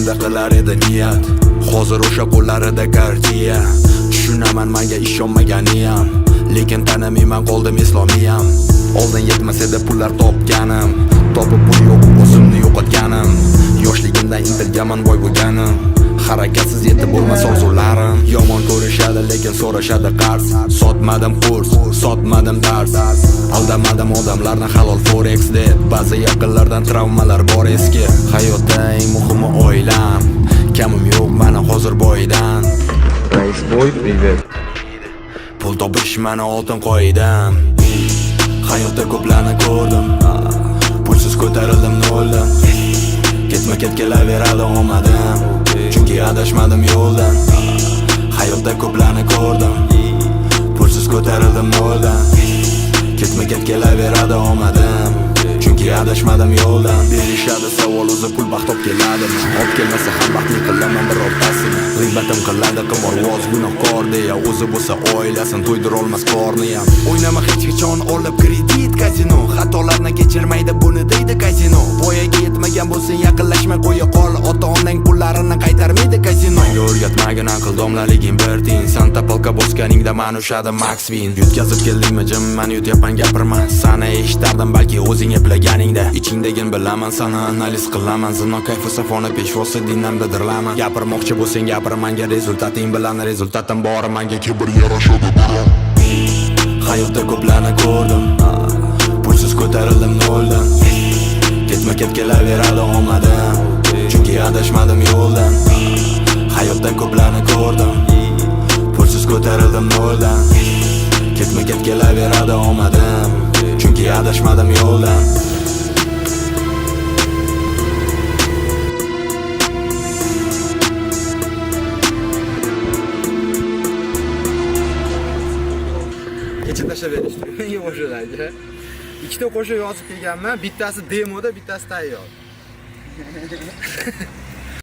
shunda qilar edi niyat. Hozir o'sha qo'llarida kartiya. Tushunaman menga ishonmaganiyam, lekin tanimayman qoldim islomiyam. Oldin yetmas edi pullar topganim, topib pul yo'q o'zimni yo'qotganim. Yoshligimda intilganman boy bo'lganim, harakatsiz yetib bo'lmas orzularim. Yomon ko'rishadi lekin so'rashadi qarz. Sotmadim kurs, sotmadim dars. Aldamadim odamlarni halol forex deb. Ba'zi yaqinlardan travmalar bor eski. Hayotda eng muhimi oilam, kamim yo'q mana hozir boydan. Rais boy, привет. Pul topish mani oltin qoidam. Hayotda ko'plarni ko'rdim, pulsiz ko'tarildim noldan. Ketma-ket kelaveradi omadim, chunki adashmadim yo'ldan. Hayotda ko'plarni ko'rdim, pulsiz ko'tarildim noldan. Ketma-ket kelaveradi omadim, chunki adashmadim yo'ldan. Berishadi savol o'zi pul baxt olib keladimi? Olib kelmasa ham baxtli qilaman birortasini. G'iybatim qiladi qimorvoz gunohkor deya, o'zi bo'lsa oilasini to'ydira olmas qorni ham. O'ynama hech qachon olib kredit kazino, xatolarni kechirmaydi buni deydi kazino. Voyaga yetmagan bo'lsang yaqinlashmay qo'ya qol, ota-onang pullarini qaytarmaydi kazino. Menga o'rgatmagin aql domlaliging bir tiyin, Santa Polka bosganingda man ushadi Max Win. Yutkazib keldingmi jim, men yutyapman gapirma. Sana eshitardim balki o'zing eplaganingda. Ichingdagin bilaman, sana analiz qilaman. Zino kayfi safona peshvosi dinamda dirlaman. Gapirmoqchi bo'lsang gapir menga, rezultating bilan rezultatim bor menga kibr yarashadi biron. Hayotda ko'plarni ko'rdim, pulsiz ko'tarildim noldan. Ketma-ket kelaveradi omadim, chunki adashmadim yo'ldan. Hayotda ko'plarni ko'rdim, pulsiz ko'tarildim noldan. Ketma-ket kelaveradi omadim, chunki adashmadim yo'ldan. Kecha tashlab berishdi. Menga o'shalarga ikkita qo'shiq yozib kelganman, bittasi demoda, bittasi tayyor.